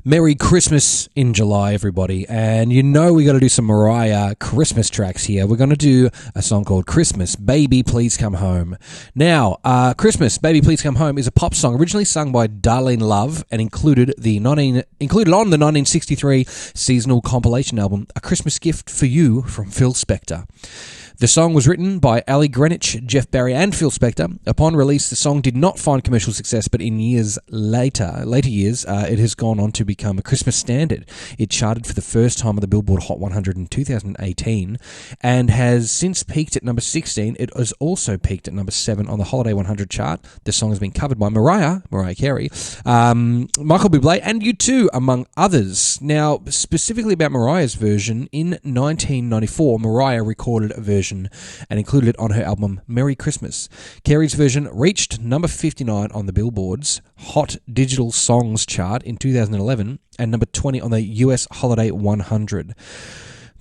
Merry Christmas in July, everybody. And you know we got to do some Mariah Christmas tracks here. We're going to do a song called Christmas, Baby Please Come Home. Now, Christmas, Baby Please Come Home is a pop song originally sung by Darlene Love and included on the 1963 seasonal compilation album, A Christmas Gift for You from Phil Spector. The song was written by Ali Greenwich, Jeff Barry, and Phil Spector. Upon release, the song did not find commercial success, but in later years, it has gone on to become a Christmas standard. It charted for the first time on the Billboard Hot 100 in 2018 and has since peaked at number 16. It has also peaked at number 7 on the Holiday 100 chart. The song has been covered by Mariah Carey, Michael Bublé, and U2, among others. Now, specifically about Mariah's version, in 1994, Mariah recorded a version and included it on her album Merry Christmas. Carey's version reached number 59 on the Billboard's Hot Digital Songs chart in 2011 and number 20 on the US Holiday 100.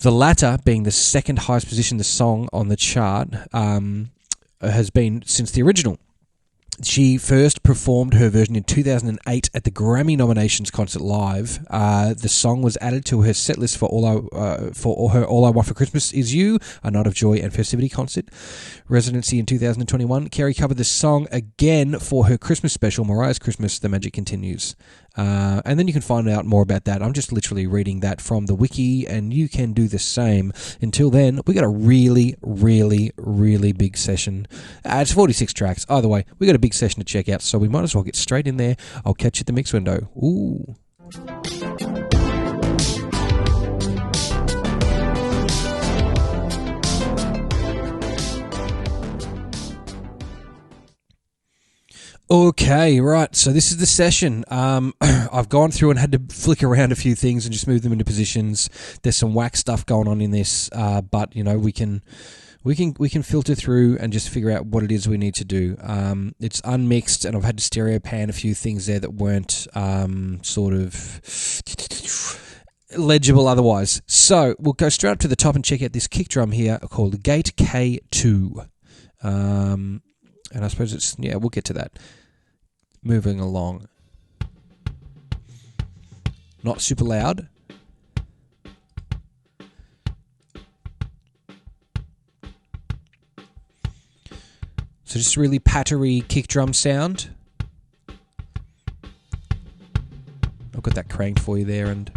The latter being the second highest position the song on the chart has been since the original. She first performed her version in 2008 at the Grammy nominations concert live. The song was added to her setlist for All I Want for Christmas Is You, a Night of Joy and Festivity concert. Residency in 2021. Carey covered the song again for her Christmas special, Mariah's Christmas, The Magic Continues. And then you can find out more about that. I'm just literally reading that from the wiki, and you can do the same. Until then, we got a really, really, really big session. It's 46 tracks. Either way, we got a big session to check out, so we might as well get straight in there. I'll catch you at the mix window. Ooh. Okay, right, so this is the session. I've gone through and had to flick around a few things and just move them into positions. There's some whack stuff going on in this, but you know we can filter through and just figure out what it is we need to do. It's unmixed, and I've had to stereo pan a few things there that weren't sort of legible otherwise. So we'll go straight up to the top and check out this kick drum here called Gate K2. And I suppose we'll get to that. Moving along. Not super loud. So just really pattery kick drum sound. I've got that cranked for you there and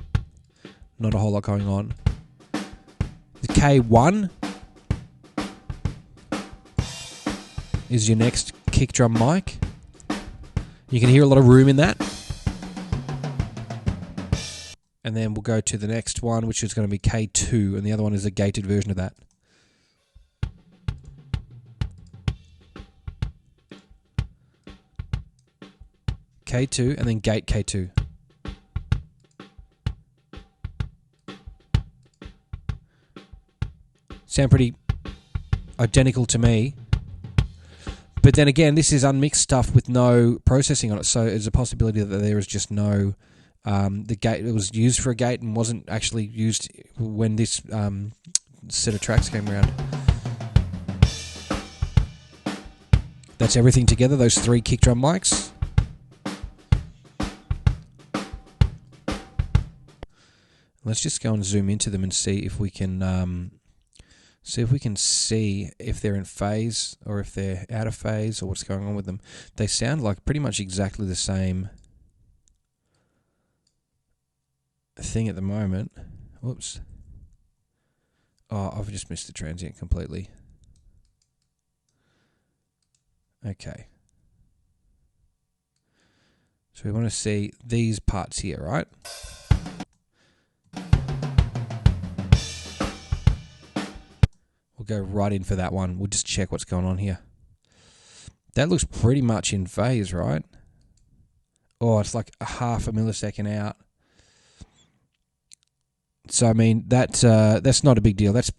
not a whole lot going on. The K1 is your next kick drum mic. You can hear a lot of room in that. And then we'll go to the next one, which is going to be K2, and the other one is a gated version of that. K2 and then gate K2. Sound pretty identical to me. But then again, this is unmixed stuff with no processing on it, so there's a possibility that there is just no... the gate, it was used for a gate and wasn't actually used when this set of tracks came around. That's everything together, those three kick drum mics. Let's just go and zoom into them and see if we can... see if they're in phase or if they're out of phase or what's going on with them. They sound like pretty much exactly the same thing at the moment. Whoops. Oh, I've just missed the transient completely. Okay. So we want to see these parts here, right? We'll go right in for that one. We'll just check what's going on here. That looks pretty much in phase, right? Oh, it's like a half a millisecond out. So, I mean, that's not a big deal. That's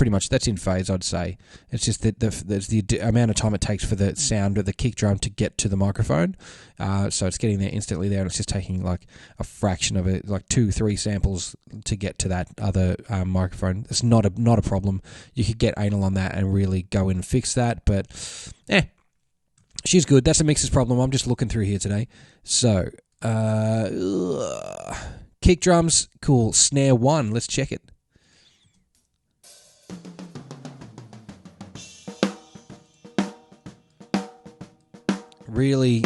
in phase, I'd say. It's just that there's the amount of time it takes for the sound of the kick drum to get to the microphone. So it's getting there instantly there, and it's just taking like a fraction of it, like 2-3 samples to get to that other microphone. It's not a problem. You could get anal on that and really go in and fix that, but she's good. That's a mixer's problem. I'm just looking through here today. So, Kick drums, cool. Snare 1, let's check it. Really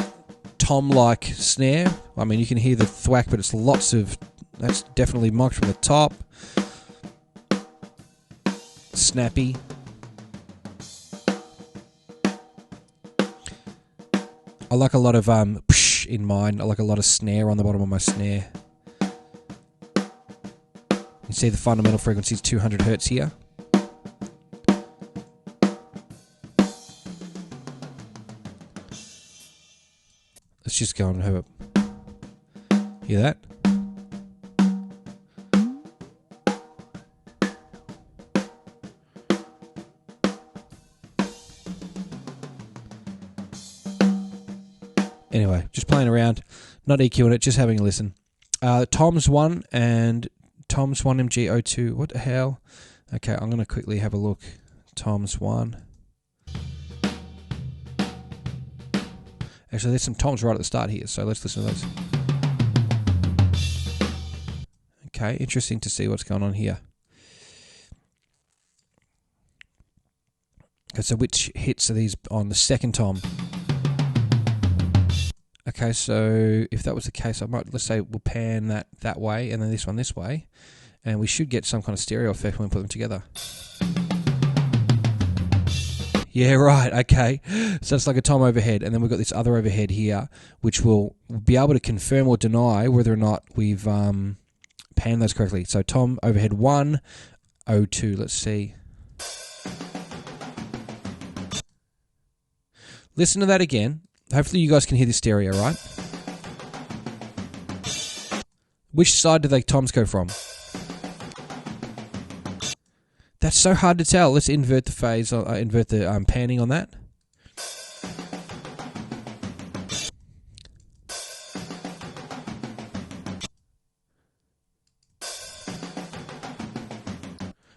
tom-like snare. I mean, you can hear the thwack, but it's that's definitely mic'd from the top. Snappy. I like a lot of psh in mine. I like a lot of snare on the bottom of my snare. You see the fundamental frequency is 200 hertz here. Let's just go and have a... Hear that? Anyway, just playing around, not EQing it, just having a listen. Tom's 1 and Tom's 1MG02. What the hell? Okay, I'm going to quickly have a look. Tom's 1. Actually, there's some toms right at the start here, so let's listen to those. Okay, interesting to see what's going on here. Okay, so which hits are these on the second tom? Okay, so if that was the case, I might, let's say we'll pan that way and then this one this way, and we should get some kind of stereo effect when we put them together. Yeah, right, okay. So it's like a tom overhead, and then we've got this other overhead here, which will be able to confirm or deny whether or not we've panned those correctly. So tom overhead 1, 02, let's see. Listen to that again. Hopefully you guys can hear the stereo, right? Which side do the toms go from? That's so hard to tell. Let's invert the phase, invert the panning on that.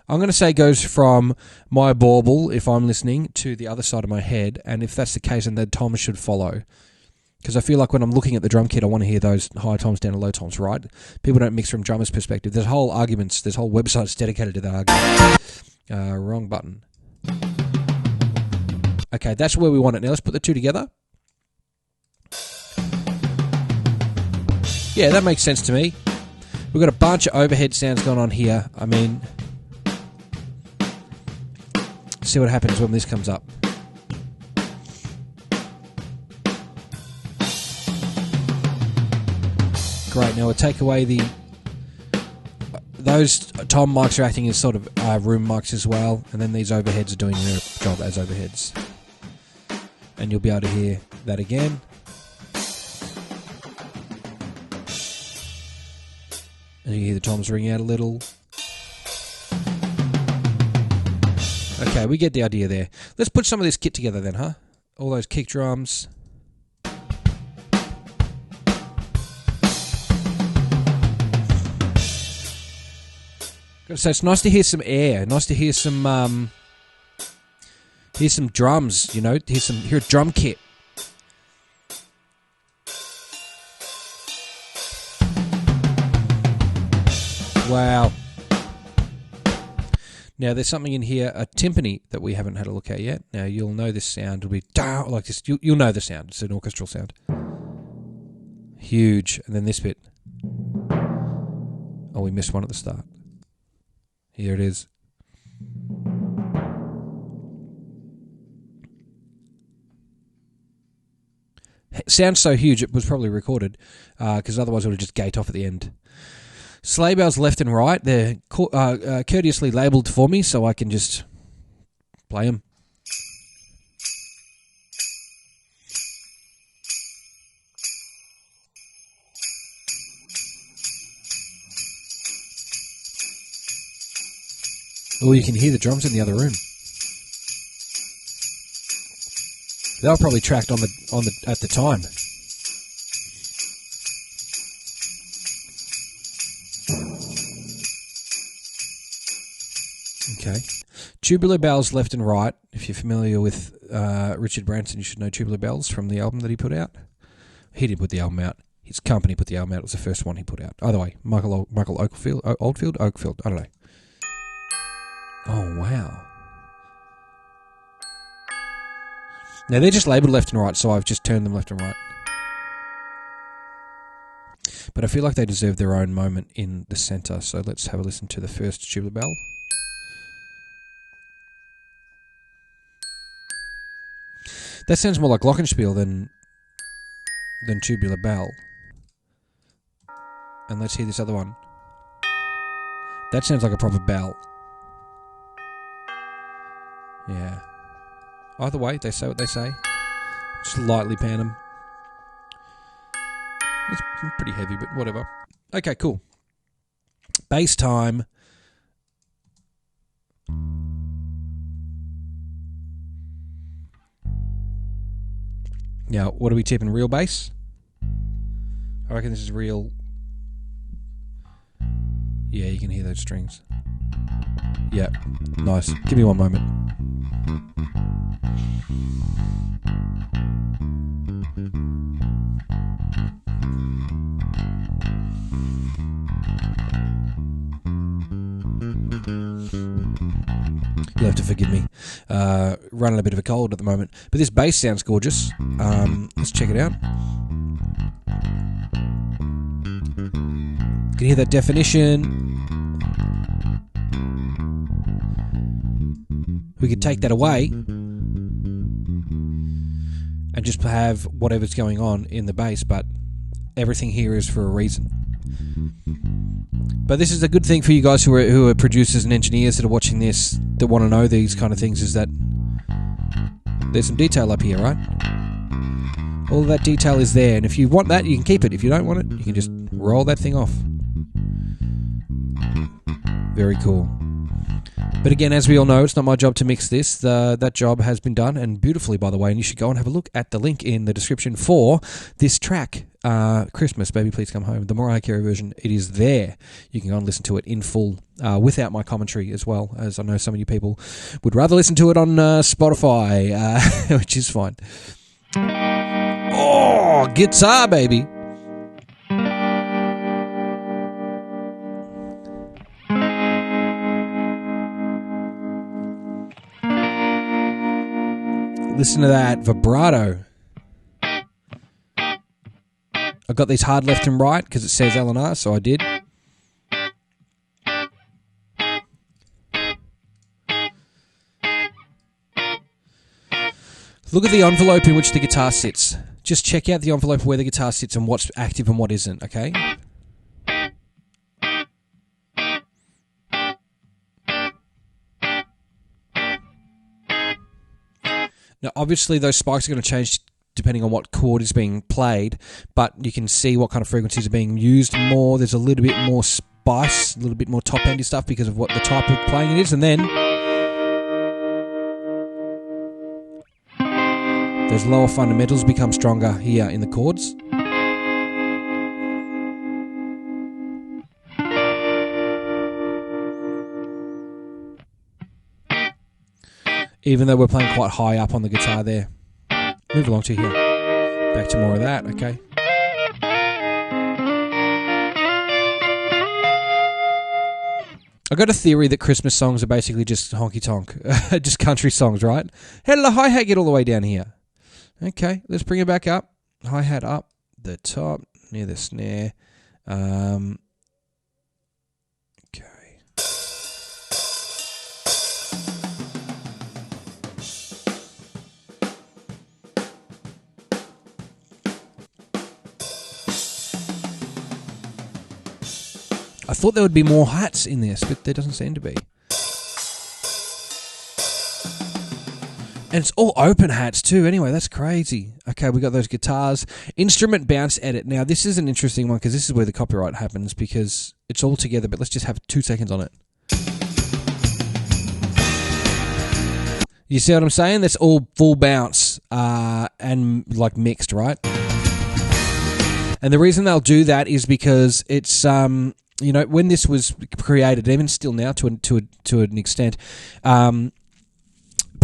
I'm going to say it goes from my bauble, if I'm listening, to the other side of my head, and if that's the case, then the toms should follow. Because I feel like when I'm looking at the drum kit, I want to hear those high toms down to low toms, right? People don't mix from drummers' perspective. There's whole websites dedicated to that argument. Wrong button. Okay, that's where we want it. Now let's put the two together. Yeah, that makes sense to me. We've got a bunch of overhead sounds going on here. I mean... see what happens when this comes up. Great, now we'll take away those tom mics are acting as sort of room mics as well, and then these overheads are doing their job as overheads. And you'll be able to hear that again. And you hear the toms ring out a little. Okay, we get the idea there. Let's put some of this kit together then, huh? All those kick drums. So it's nice to hear some air. Nice to hear some drums. You know, hear a drum kit. Wow. Now, there's something in here, a timpani, that we haven't had a look at yet. Now, you'll know this sound will be like this. You'll know the sound. It's an orchestral sound. Huge. And then this bit. Oh, we missed one at the start. Here it is. It sounds so huge, it was probably recorded, because otherwise it would have just gate off at the end. Sleigh bells left and right. They're courteously labelled for me, so I can just play them. Oh, you can hear the drums in the other room. They were probably tracked at the time. Okay. Tubular bells left and right. If you're familiar with Richard Branson, you should know Tubular Bells from the album that he put out. He didn't put the album out. his company put the album out. It was the first one he put out. Either way, Michael Oldfield, Oakfield, I don't know. Oh, wow. Now, they're just labelled left and right, so I've just turned them left and right. But I feel like they deserve their own moment in the centre, so let's have a listen to the first tubular bell. That sounds more like glockenspiel than tubular bell. And let's hear this other one. That sounds like a proper bell. Yeah. Either way, they say what they say. Just lightly pan them. It's pretty heavy, but whatever. Okay, cool. Bass time. Now, what are we tipping? Real bass? I reckon this is real. Yeah, you can hear those strings. Yeah, nice. Give me one moment. You'll have to forgive me. Running a bit of a cold at the moment. But this bass sounds gorgeous. Let's check it out. You can hear that definition. We could take that away and just have whatever's going on in the bass, but everything here is for a reason. But this is a good thing for you guys who are producers and engineers that are watching this, that want to know these kind of things, is that there's some detail up here, right? All of that detail is there, and if you want that, you can keep it. If you don't want it, you can just roll that thing off. Very cool. But again, as we all know, it's not my job to mix this. That job has been done, and beautifully, by the way, and you should go and have a look at the link in the description for this track, Christmas, Baby Please Come Home, the Mariah Carey version. It is there. You can go and listen to it in full, without my commentary as well, as I know some of you people would rather listen to it on Spotify, which is fine. Oh, guitar, baby. Listen to that vibrato. I got these hard left and right because it says L&R, so I did. Look at the envelope in which the guitar sits. Just check out the envelope where the guitar sits and what's active and what isn't, okay? Now, obviously, those spikes are going to change depending on what chord is being played, but you can see what kind of frequencies are being used more. There's a little bit more spice, a little bit more top-endy stuff because of what the type of playing it is, and then those lower fundamentals become stronger here in the chords. Even though we're playing quite high up on the guitar there. Move along to here. Back to more of that, okay. I got a theory that Christmas songs are basically just honky-tonk. Just country songs, right? How did the hi-hat get all the way down here? Okay, let's bring it back up. Hi-hat up the top, near the snare. Okay. I thought there would be more hats in this, but there doesn't seem to be. And it's all open hats too. Anyway, that's crazy. Okay, we got those guitars. Instrument bounce edit. Now, this is an interesting one because this is where the copyright happens because it's all together, but let's just have 2 seconds on it. You see what I'm saying? That's all full bounce and like mixed, right? And the reason they'll do that is because it's... you know, when this was created, even still now to an extent,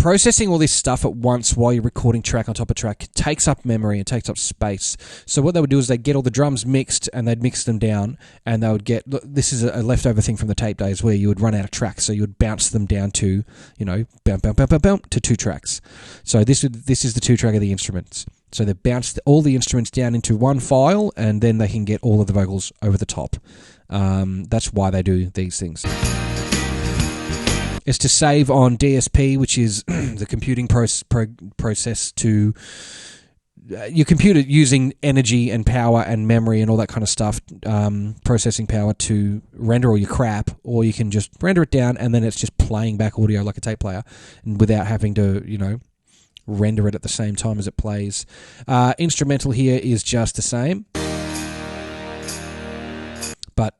processing all this stuff at once while you're recording track on top of track takes up memory and takes up space. So what they would do is they'd get all the drums mixed and they'd mix them down, and they would get, this is a leftover thing from the tape days where you would run out of tracks, so you would bounce them down to, to 2 tracks. So this is the 2 track of the instruments. So they bounce all the instruments down into one file, and then they can get all of the vocals over the top. That's why they do these things. It's to save on DSP, which is the computing process to your computer using energy and power and memory and all that kind of stuff, processing power to render all your crap, or you can just render it down and then it's just playing back audio like a tape player, and without having to, render it at the same time as it plays. Instrumental here is just the same, but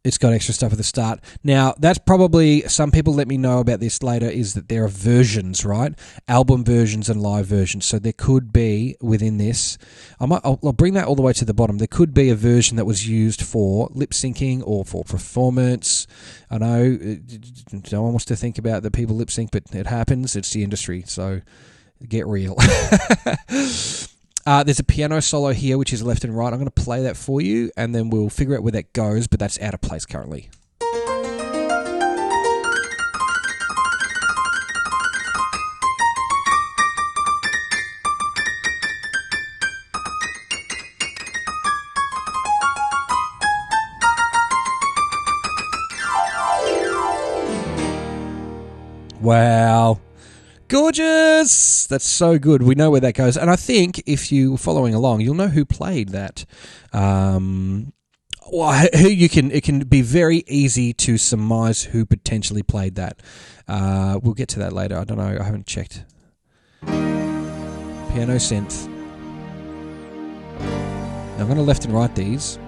it's got extra stuff at the start. Now, that's probably, some people let me know about this later, is that there are versions, right? Album versions and live versions. So there could be, within this, I'll bring that all the way to the bottom. There could be a version that was used for lip syncing or for performance. I know no one wants to think about that people lip sync, but it happens. It's the industry, so get real. There's a piano solo here, which is left and right. I'm going to play that for you, and then we'll figure out where that goes, but that's out of place currently. Wow. Gorgeous! That's so good. We know where that goes. And I think if you're following along, you'll know who played that. It can be very easy to surmise who potentially played that. We'll get to that later. I don't know. I haven't checked. Piano synth. Now I'm going to left and right these.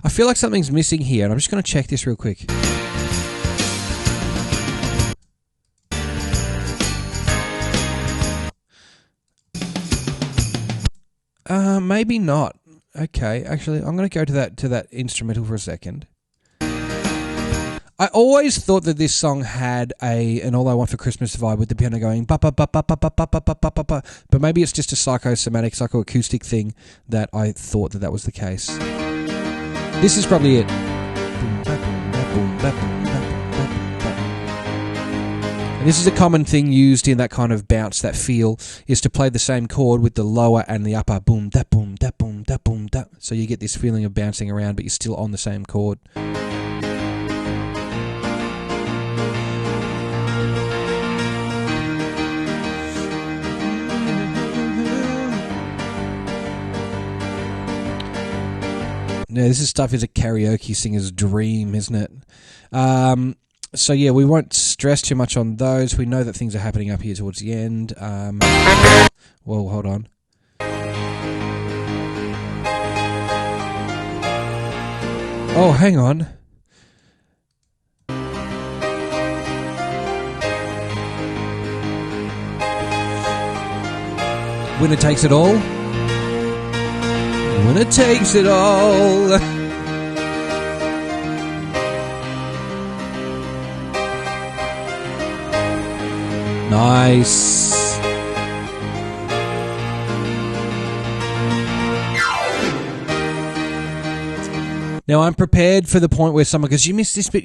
I feel like something's missing here, and I'm just going to check this real quick. Maybe not. Okay, actually, I'm going to go to that instrumental for a second. I always thought that this song had an All I Want for Christmas vibe with the piano going ba ba ba ba ba ba ba ba ba ba ba, but maybe it's just a psychoacoustic thing that I thought that was the case. This is probably it. And this is a common thing used in that kind of bounce, that feel, is to play the same chord with the lower and the upper boom, da boom, da boom, da boom, da. So you get this feeling of bouncing around, but you're still on the same chord. Now, this is stuff is a karaoke singer's dream, isn't it? So yeah, we won't stress too much on those. We know that things are happening up here towards the end. Well, hold on. Oh, hang on. Winner takes it all. Winner takes it all. Nice. Now I'm prepared for the point where someone goes, you missed this bit,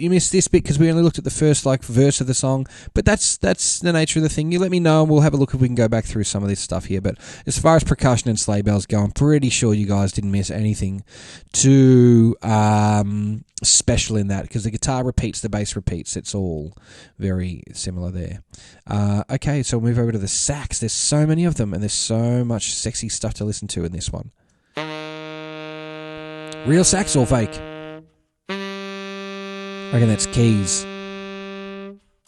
because we only looked at the first verse of the song. But that's the nature of the thing. You let me know and we'll have a look if we can go back through some of this stuff here. But as far as percussion and sleigh bells go, I'm pretty sure you guys didn't miss anything too special in that, because the guitar repeats, the bass repeats. It's all very similar there. Okay, so we'll move over to the sax. There's so many of them and there's so much sexy stuff to listen to in this one. Real sax or fake? I reckon that's keys.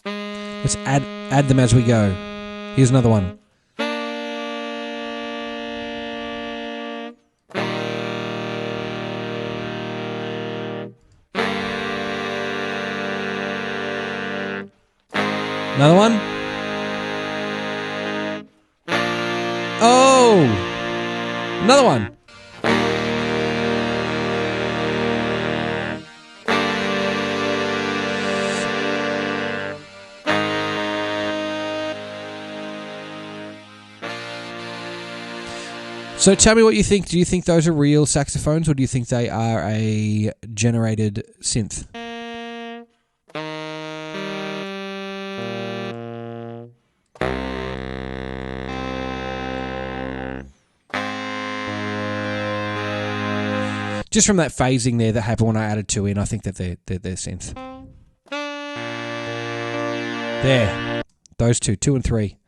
Let's add them as we go. Here's another one. Another one. Oh! Another one. So tell me what you think. Do you think those are real saxophones, or do you think they are a generated synth? Just from that phasing there that happened when I added 2 in, I think that they're synth. There. Those 2 and 3.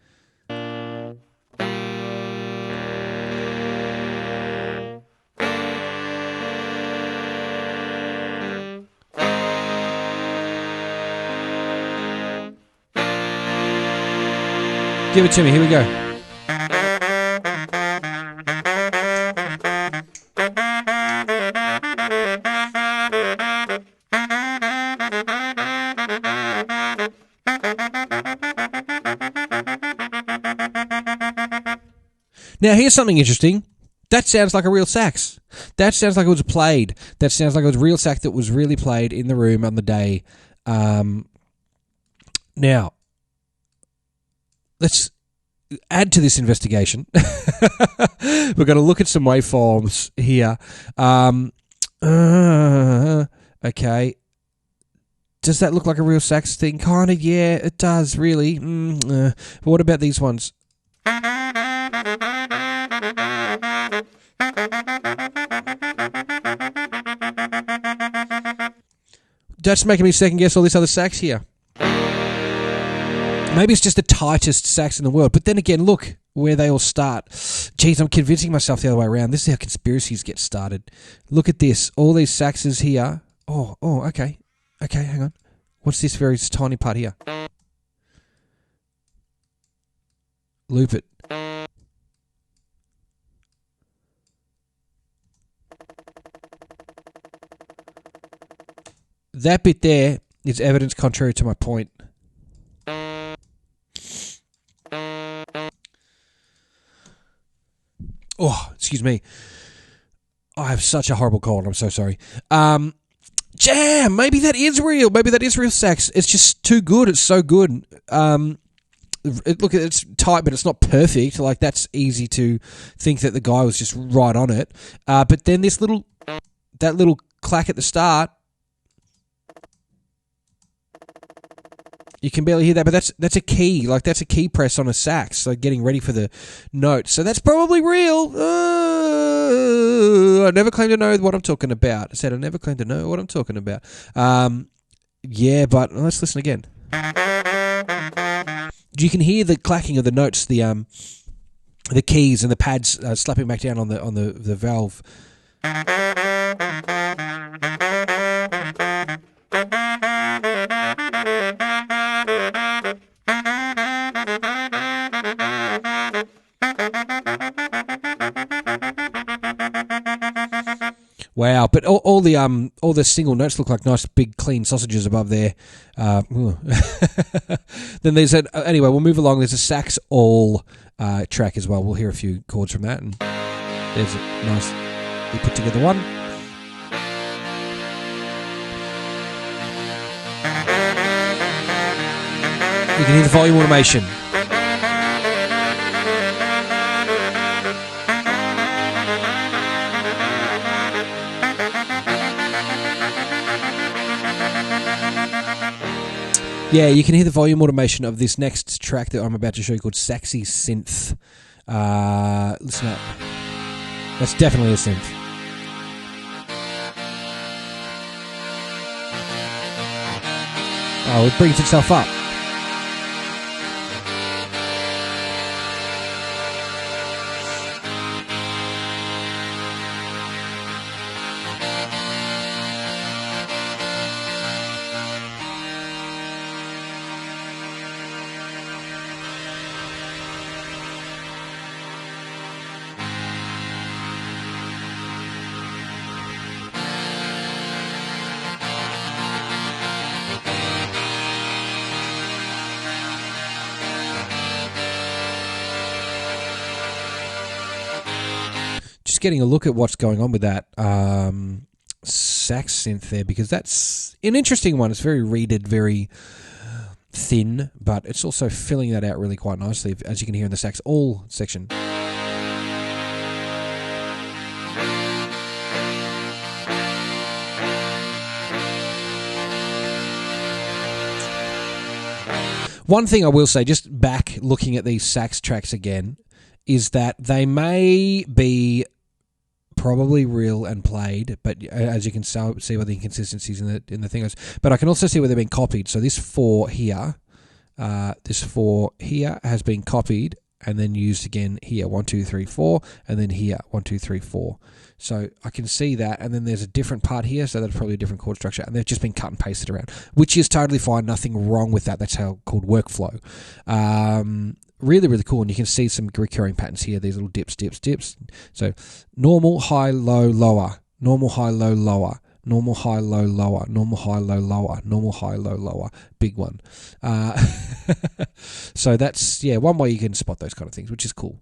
Give it to me. Here we go. Now, here's something interesting. That sounds like a real sax. That sounds like it was played. That sounds like it was a real sax that was really played in the room on the day. Now, let's add to this investigation. We're going to look at some waveforms here. Okay. Does that look like a real sax thing? Kind of, yeah, it does, really. But what about these ones? That's making me second guess all this other sax here. Maybe it's just the tightest sax in the world. But then again, look where they all start. Geez, I'm convincing myself the other way around. This is how conspiracies get started. Look at this. All these saxes here. Oh, okay. Okay, hang on. What's this very tiny part here? Loop it. That bit there is evidence contrary to my point. Oh, excuse me. I have such a horrible cold. I'm so sorry. Jam! Maybe that is real. Maybe that is real sax. It's just too good. It's so good. Look, it's tight, but it's not perfect. Like, that's easy to think that the guy was just right on it. But then that little clack at the start, you can barely hear that, but that's a key. Like, that's a key press on a sax, so getting ready for the note. So that's probably real. I never claim to know what I'm talking about. I said I never claim to know what I'm talking about. Yeah, but let's listen again. You can hear the clacking of the notes, the keys and the pads slapping back down on the valve. Wow, but all the single notes look like nice big clean sausages above there. Then there's anyway. We'll move along. There's a sax all track as well. We'll hear a few chords from that, and there's a nicely put together one. You can hear the volume automation. Yeah, you can hear the volume automation of this next track that I'm about to show you called Saxy Synth. Listen up. That's definitely a synth. Oh, it brings itself up. just getting a look at what's going on with that sax synth there, because that's an interesting one. It's very reeded, very thin, but it's also filling that out really quite nicely, as you can hear in the sax all section. One thing I will say, just back looking at these sax tracks again, is that they may be probably real and played, but as you can see by the inconsistencies in the thing is, but I can also see where they've been copied. So this 4 here has been copied and then used again here, 1, 2, 3, 4, and then here, 1, 2, 3, 4. So I can see that, and then there's a different part here, so that's probably a different chord structure, and they've just been cut and pasted around, which is totally fine, nothing wrong with that. That's how called workflow. Really, really cool, and you can see some recurring patterns here, these little dips. So normal, high, low, lower, normal, high, low, lower, normal, high, low, lower, normal, high, low, lower, normal, high, low, lower, big one. So that's, one way you can spot those kind of things, which is cool.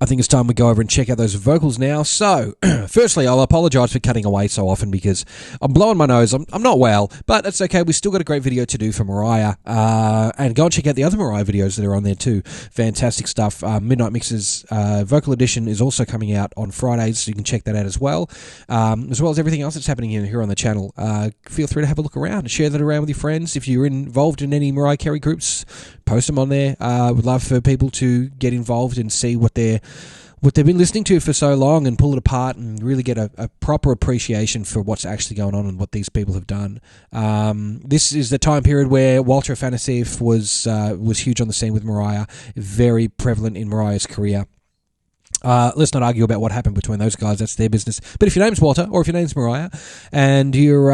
I think it's time we go over and check out those vocals now. So, firstly, I'll apologise for cutting away so often because I'm blowing my nose. I'm not well, but that's okay. We've still got a great video to do for Mariah. And go and check out the other Mariah videos that are on there too. Fantastic stuff. Midnight Mixes Vocal Edition is also coming out on Fridays, so you can check that out as well as everything else that's happening here on the channel. Feel free to have a look around and share that around with your friends. If you're involved in any Mariah Carey groups, post them on there. Would love for people to get involved and see what they've been listening to for so long and pull it apart and really get a proper appreciation for what's actually going on and what these people have done. This is the time period where Walter Afanasieff was huge on the scene with Mariah, very prevalent in Mariah's career. Let's not argue about what happened between those guys. That's their business. But if your name's Walter or if your name's Mariah and you're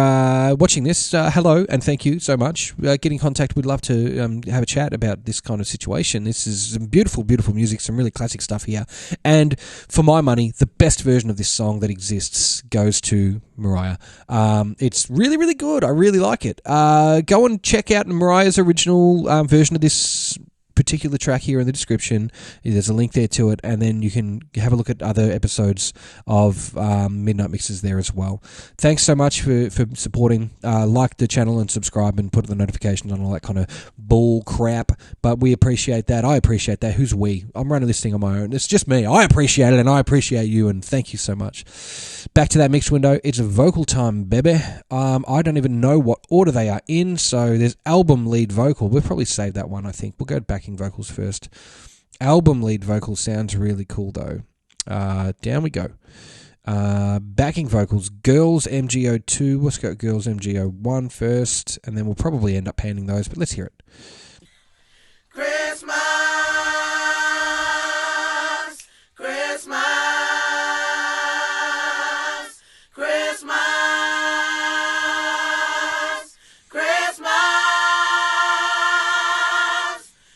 watching this, hello and thank you so much. Get in contact. We'd love to have a chat about this kind of situation. This is some beautiful, beautiful music, some really classic stuff here. And for my money, the best version of this song that exists goes to Mariah. It's really, really good. I really like it. Go and check out Mariah's original version of this particular track here in the description. There's a link there to it, and then you can have a look at other episodes of Midnight Mixes there as well. Thanks so much for supporting. Like the channel and subscribe and put the notifications on, all that kind of bull crap, but we appreciate that. I appreciate that. Who's we? I'm running this thing on my own. It's just me. I appreciate it, and I appreciate you, and thank you so much. Back to that mix window. It's a vocal time, baby. I don't even know what order they are in, so there's album lead vocal. We'll probably save that one, I think. We'll go backing vocals first. Album lead vocal sounds really cool, though. Down we go. Backing vocals, Girls MGO2. Let's go Girls MGO1 first, and then we'll probably end up panning those, but let's hear it. Christmas, Christmas, Christmas, Christmas,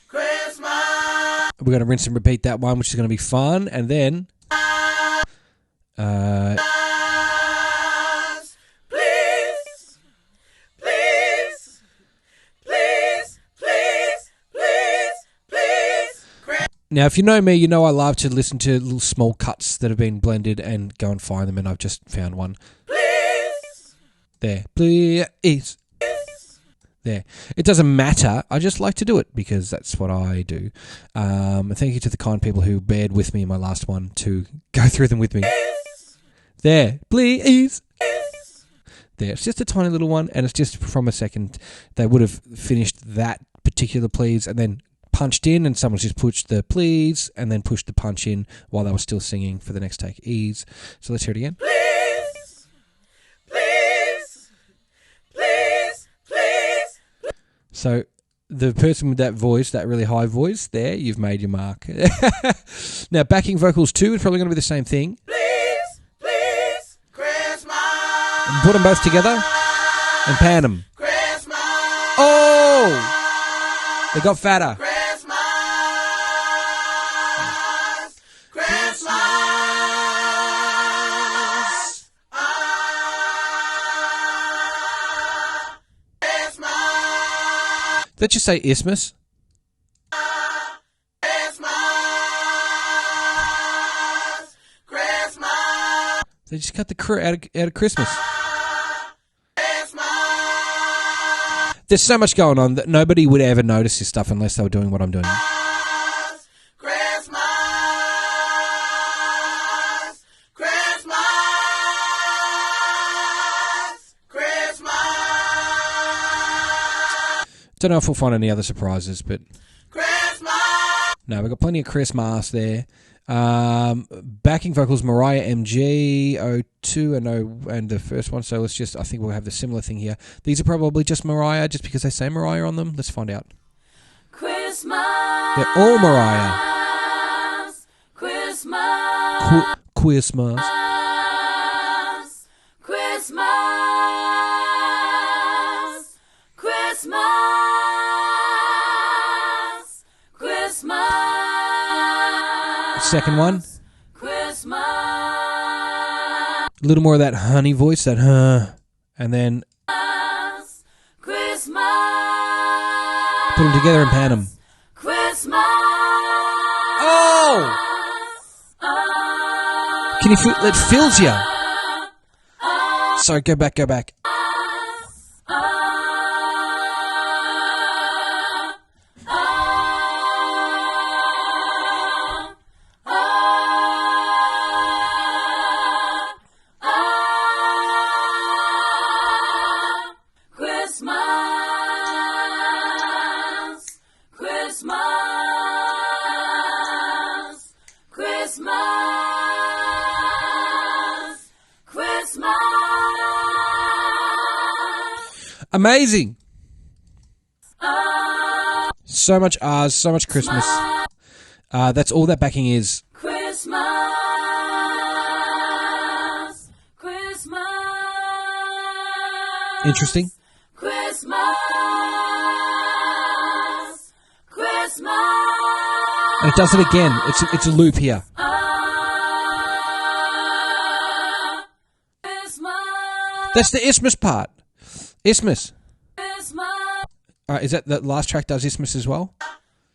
Christmas. We're going to rinse and repeat that one, which is going to be fun, and then Please, please, please, please, please, please. now, if you know me, you know I love to listen to little small cuts that have been blended and go and find them, and I've just found one. Please, There. Please. There. It doesn't matter. I just like to do it because that's what I do. Thank you to the kind people who bared with me in my last one to go through them with me. There. Please. There. It's just a tiny little one, and it's just from a second. They would have finished that particular please and then punched in, and someone's just pushed the please and then pushed the punch in while they were still singing for the next take. Ease. So let's hear it again. please, please, please, please. So the person with that voice, that really high voice, there, you've made your mark. Now, backing vocals too is probably going to be the same thing. Please, please, Christmas. And put them both together and pan them. Christmas. Oh! They got fatter. Christmas. Christmas. Christmas. Let's just say Isthmus. Christmas. Christmas. They just cut the crew out of Christmas. Christmas. There's so much going on that nobody would ever notice this stuff unless they were doing what I'm doing. Christmas. Christmas. Christmas. Don't know if we'll find any other surprises, but Christmas. no, we've got plenty of Christmas there. Backing vocals Mariah MG 02 and the first one. So let's just, I think we'll have the similar thing here. These are probably just Mariah, just because they say Mariah on them. Let's find out. Christmas. They're all Mariah. Christmas. Christmas. Christmas. Christmas. Christmas. Second one. Christmas. A little more of that honey voice, that and then Christmas. put them together and pan them. Christmas. Oh! Can you feel it? Fills you. Sorry, go back. Amazing. So much R's, so much Christmas. That's all that backing is. Christmas. Christmas. Interesting. Christmas. Christmas. And it does it again. It's a loop here. That's the Isthmus part. Isthmus. Is that the last track does Isthmus as well?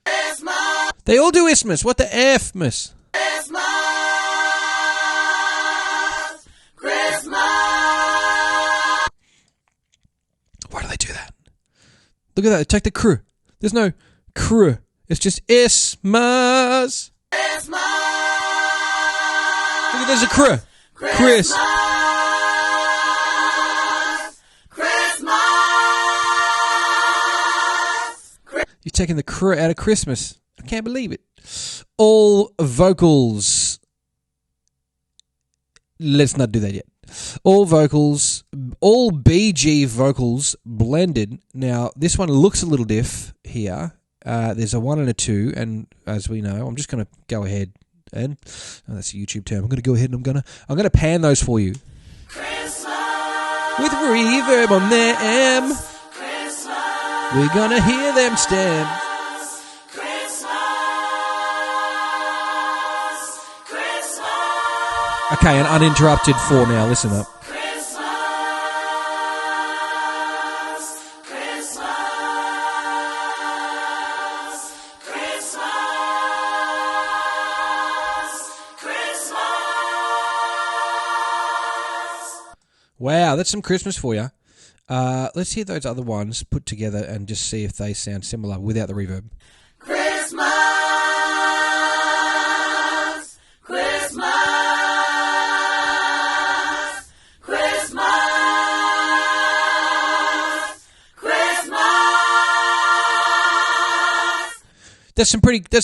Christmas. They all do Isthmus. What the F-mas? Christmas. Christmas. Why do they do that? Look at that. Take the crew. There's no crew. It's just Isthmus. Christmas. Look at there's a crew. Chris. You're taking the crew out of Christmas. I can't believe it. All vocals. Let's not do that yet. All vocals, all BG vocals blended. Now, this one looks a little diff here. There's a 1 and a 2, and as we know, I'm just going to go ahead and that's a YouTube term. I'm going to go ahead and I'm going to pan those for you. With reverb on them. We're gonna hear them stems. Okay, an uninterrupted 4 now. Listen up. Wow, that's some Christmas for you. Let's hear those other ones put together and just see if they sound similar without the reverb. Christmas. Christmas. Christmas. Christmas. That's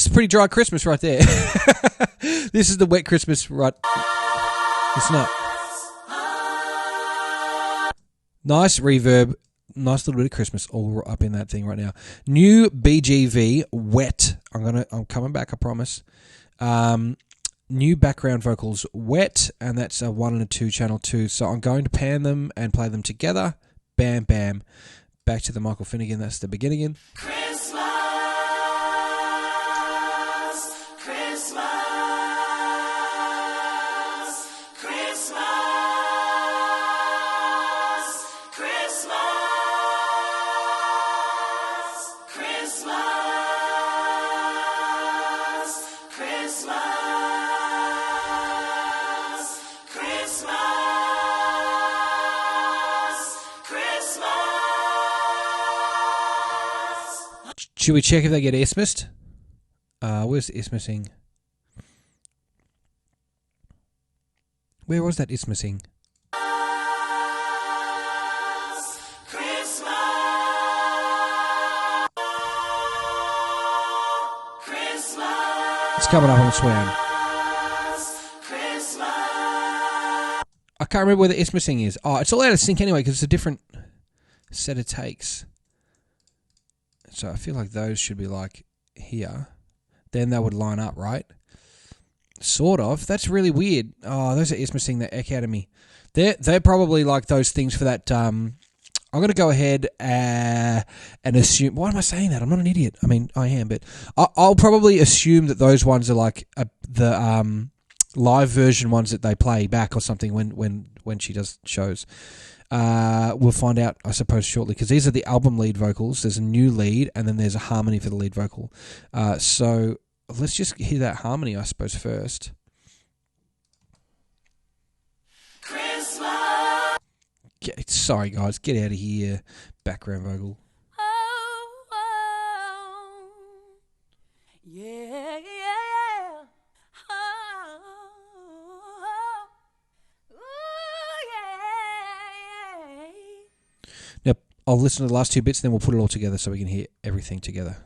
pretty dry Christmas right there. This is the wet Christmas, right? It's not. Nice reverb, nice little bit of Christmas all up in that thing right now. New BGV, Wet. I'm coming back, I promise. New background vocals, Wet, and that's a 1 and a 2, channel 2. So I'm going to pan them and play them together. Bam, bam. Back to the Michael Finnegan. That's the beginning again. Christmas. Should we check if they get Ismissed? Where's Ismissing? Where was that Ismissing? It's coming up on Swam. I can't remember where the Ismissing is. Oh, it's all out of sync anyway because it's a different set of takes. So I feel like those should be like here. Then they would line up, right? Sort of. That's really weird. Oh, those are Ismissing the heck out of me. They're probably like those things for that. I'm going to go ahead and assume. Why am I saying that? I'm not an idiot. I mean, I am, but I'll probably assume that those ones are like the live version ones that they play back or something when she does shows. We'll find out, I suppose, shortly, because these are the album lead vocals. There's a new lead, and then there's a harmony for the lead vocal. So let's just hear that harmony, I suppose, first. Sorry, guys. Get out of here. Background vocal. Yeah. Now, I'll listen to the last two bits, then we'll put it all together so we can hear everything together.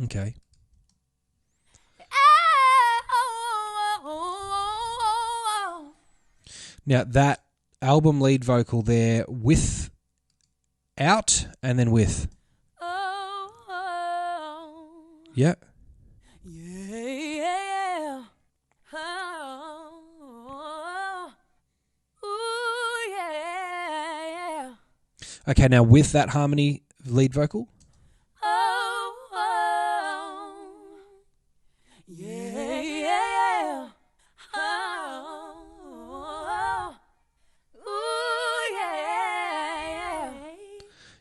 Okay. Now, that album lead vocal there, with, out, and then with. Yeah. Yeah. Yeah. Okay, now with that harmony lead vocal. Yeah.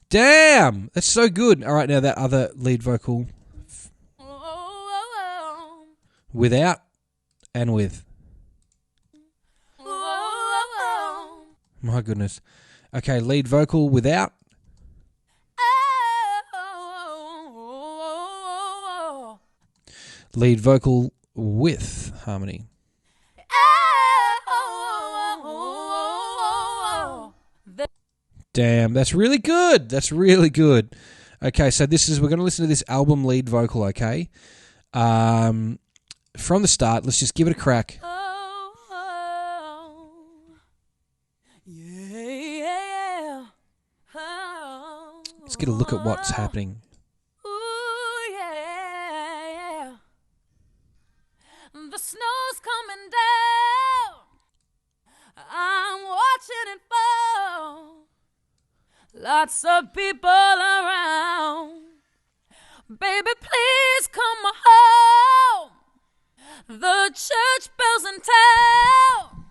Damn! That's so good. All right, now that other lead vocal. Without and with. My goodness. Okay, lead vocal without. Lead vocal with harmony. Damn, that's really good. That's really good. Okay, so we're going to listen to this album lead vocal, okay? From the start, let's just give it a crack. Let's get a look at what's happening. The snow's coming down. I'm watching it fall. Lots of people around. Baby, please come home. The church bells in town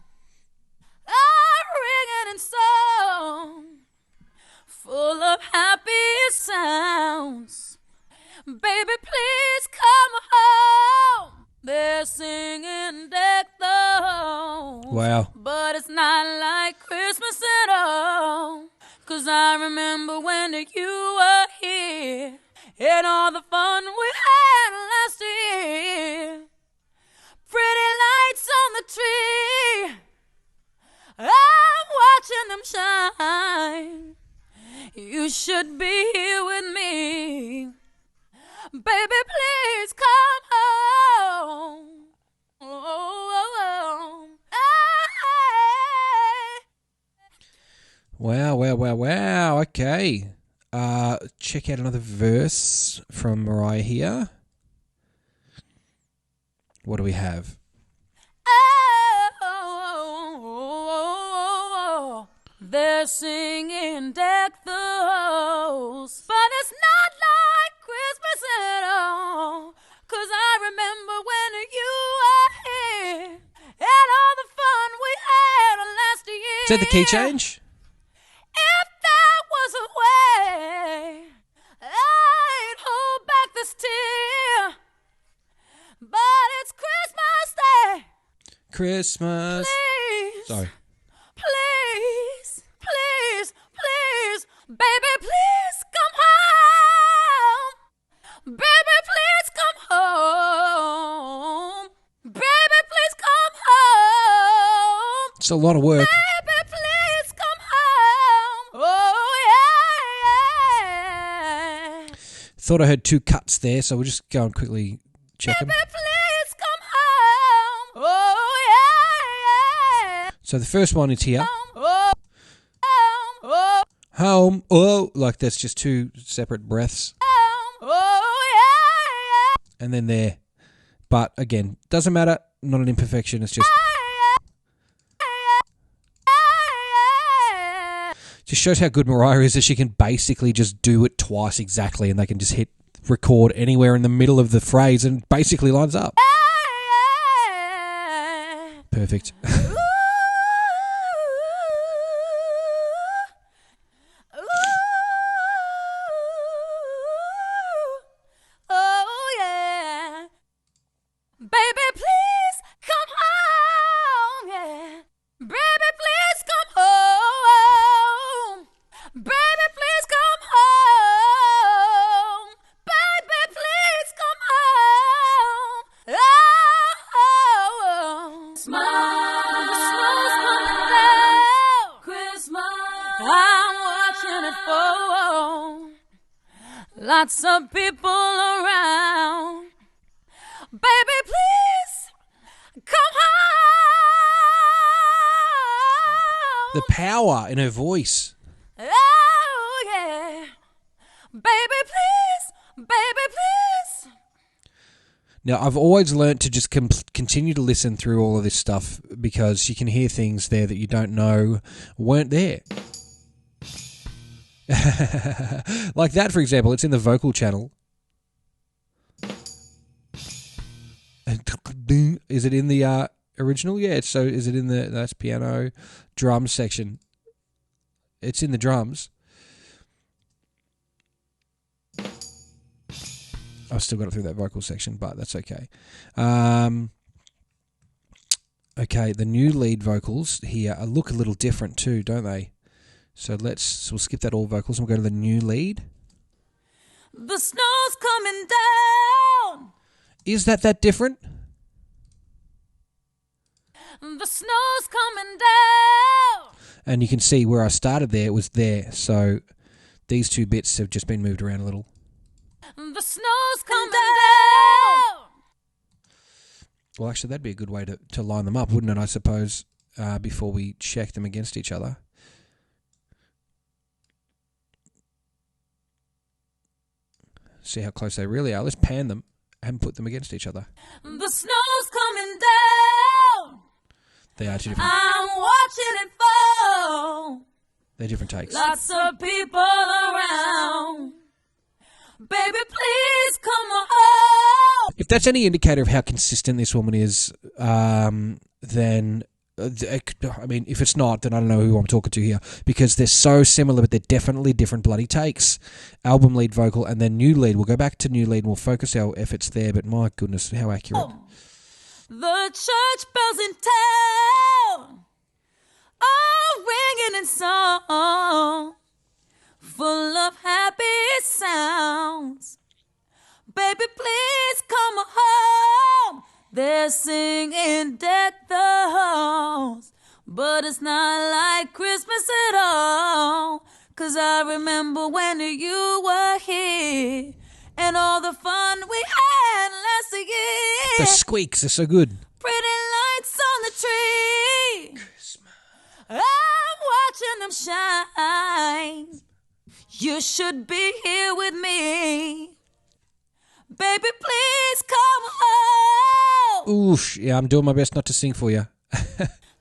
are ringing in song, full of happy sounds. Baby, please come home. They're singing deck the halls. Wow. But it's not like Christmas at all. 'Cause I remember when you were here and all the fun we had last year. Pretty lights on the tree, I'm watching them shine. You should be here with me. Baby, please come home. Wow. Okay. Check out another verse from Mariah here. What do we have? They're singing deck the halls, but it's not like Christmas at all. 'Cause I remember when you were here and all the fun we had last year. Is that the key change? If there was a way, I'd hold back this tear. But it's Christmas Day. Christmas. Please. Sorry. Please, It's a lot of work. Baby, please come home. Oh, yeah. Thought I heard 2 cuts there, so we'll just go and quickly check them. Baby, please come home. Oh, yeah. So the first one is here. Oh, oh, Home. Oh, like that's just 2 separate breaths. oh, yeah. And then there. But again, doesn't matter. Not an imperfection. It's just shows how good Mariah is that she can basically just do it twice exactly, and they can just hit record anywhere in the middle of the phrase and basically lines up. Perfect. Oh, yeah. Baby, please come home. Yeah. Baby, please come home. Baby, please come home. Baby, please come home. Oh, Christmas coming down. Christmas. I'm watching it fall. Lots of people around. Baby, please come home. The power in her voice. Oh, yeah. Baby, please. Baby, please. Now, I've always learnt to just continue to listen through all of this stuff because you can hear things there that you don't know weren't there. Like that, for example, it's in the vocal channel. Is it in the original? Yeah, so is it in that's piano, drums section? It's in the drums. I've still got it through that vocal section, but that's okay. Okay, the new lead vocals here look a little different too, don't they? So we'll skip that all vocals and we'll go to the new lead. The snow's coming down. Is that different? The snow's coming down. And you can see where I started there, it was there. So these 2 bits have just been moved around a little. The snow's coming down. Well, actually, that'd be a good way to line them up, wouldn't it, I suppose, before we check them against each other. See how close they really are. Let's pan them and put them against each other. The snow's coming down. They are 2 different. I'm watching it fall. They're different takes. Lots of people around. Baby, please come home. If that's any indicator of how consistent this woman is, then I mean, if it's not, then I don't know who I'm talking to here, because they're so similar, but they're definitely different bloody takes. Album lead vocal and then new lead. We'll go back to new lead and we'll focus our efforts there, but my goodness, how accurate. The church bells in town are ringing in song, full of happy sounds. Baby, please come home. They're singing Deck the Halls, but it's not like Christmas at all. 'Cause I remember when you were here and all the fun we had last year. The squeaks are so good. Pretty lights on the tree. Christmas. I'm watching them shine. You should be here with me. Baby, please come home. Oof, yeah, I'm doing my best not to sing for you.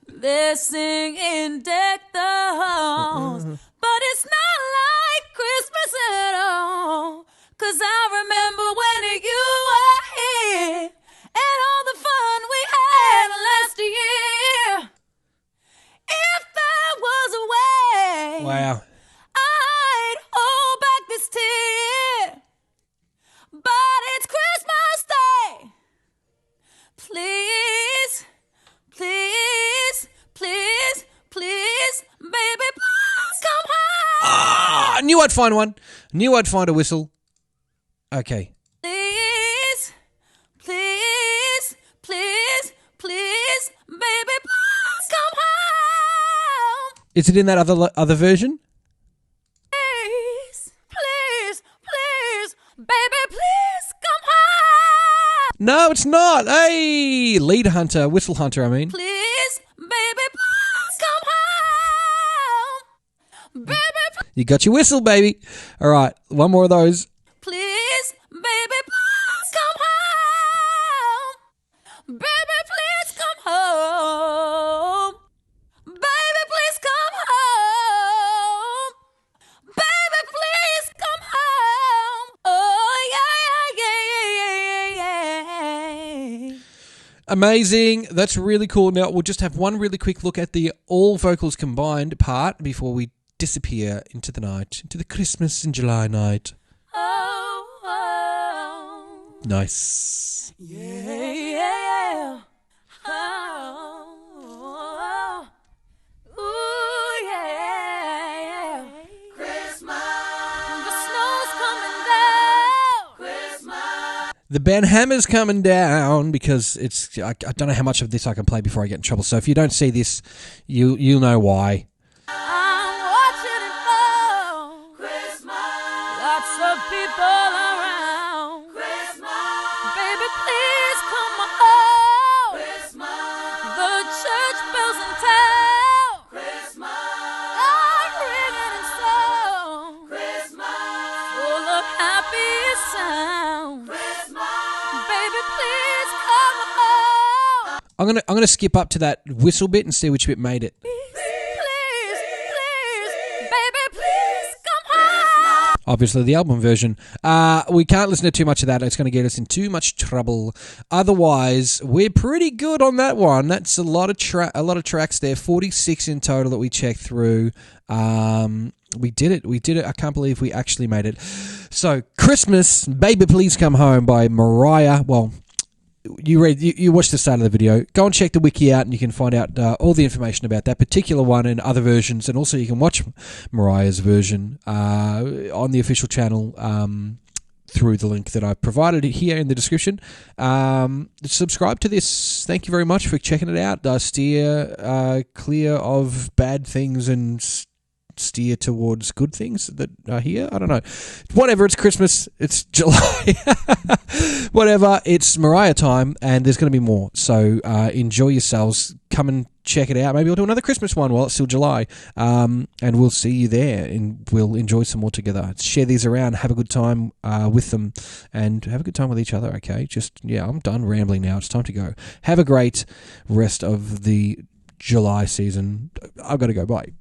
They're singing Deck the Halls, but it's not like Christmas at all. 'Cause I remember when you were here and all the fun we had last year. If there was a way, Wow. I'd hold back this tear. But it's Christmas Day. Please, please, please, please, baby, please come home. Ah, I knew I'd find one. Knew I'd find a whistle. Okay. Please, please, please, please, baby, please come home. Is it in that other version? Please, please, please, baby, please come home. No, it's not. Hey, lead hunter, whistle hunter, I mean. Please, baby, please come home. Baby, You got your whistle, baby. All right, one more of those. please, baby, please come home. Baby, please come home. Baby, please come home. Baby, please come home. Oh, yeah. Amazing. That's really cool. Now, we'll just have one really quick look at the all vocals combined part before we disappear into the night, into the Christmas in July night. Oh, Nice. yeah. Oh, ooh, yeah. Christmas, The snow's coming down. Christmas, The Ben Hammer's coming down because it's. I don't know how much of this I can play before I get in trouble. So if you don't see this, you'll know why. I'm watching it fall. Christmas, Lots of people around. Christmas, Baby, please come home. Christmas, The church bells in town Christmas, are ringing in song, Christmas, full of happy sound. Christmas, Baby, please come home. I'm gonna skip up to that whistle bit and see which bit made it. Please, baby, please come home. Obviously, the album version. We can't listen to too much of that. It's going to get us in too much trouble. Otherwise, we're pretty good on that one. That's a lot of tracks there. 46 in total that we checked through. We did it. I can't believe we actually made it. So, Christmas, Baby Please Come Home by Mariah. Well, you watched the start of the video. Go and check the wiki out and you can find out all the information about that particular one and other versions. And also you can watch Mariah's version on the official channel through the link that I've provided here in the description. Subscribe to this. Thank you very much for checking it out. Steer clear of bad things and steer towards good things that are here. I don't know. Whatever, it's Christmas, it's July. Whatever, it's Mariah time and there's going to be more. So enjoy yourselves. Come and check it out. Maybe we'll do another Christmas one while it's still July. And we'll see you there and we'll enjoy some more together. Share these around. Have a good time with them and have a good time with each other, okay? I'm done rambling now. It's time to go. Have a great rest of the July season. I've got to go. Bye.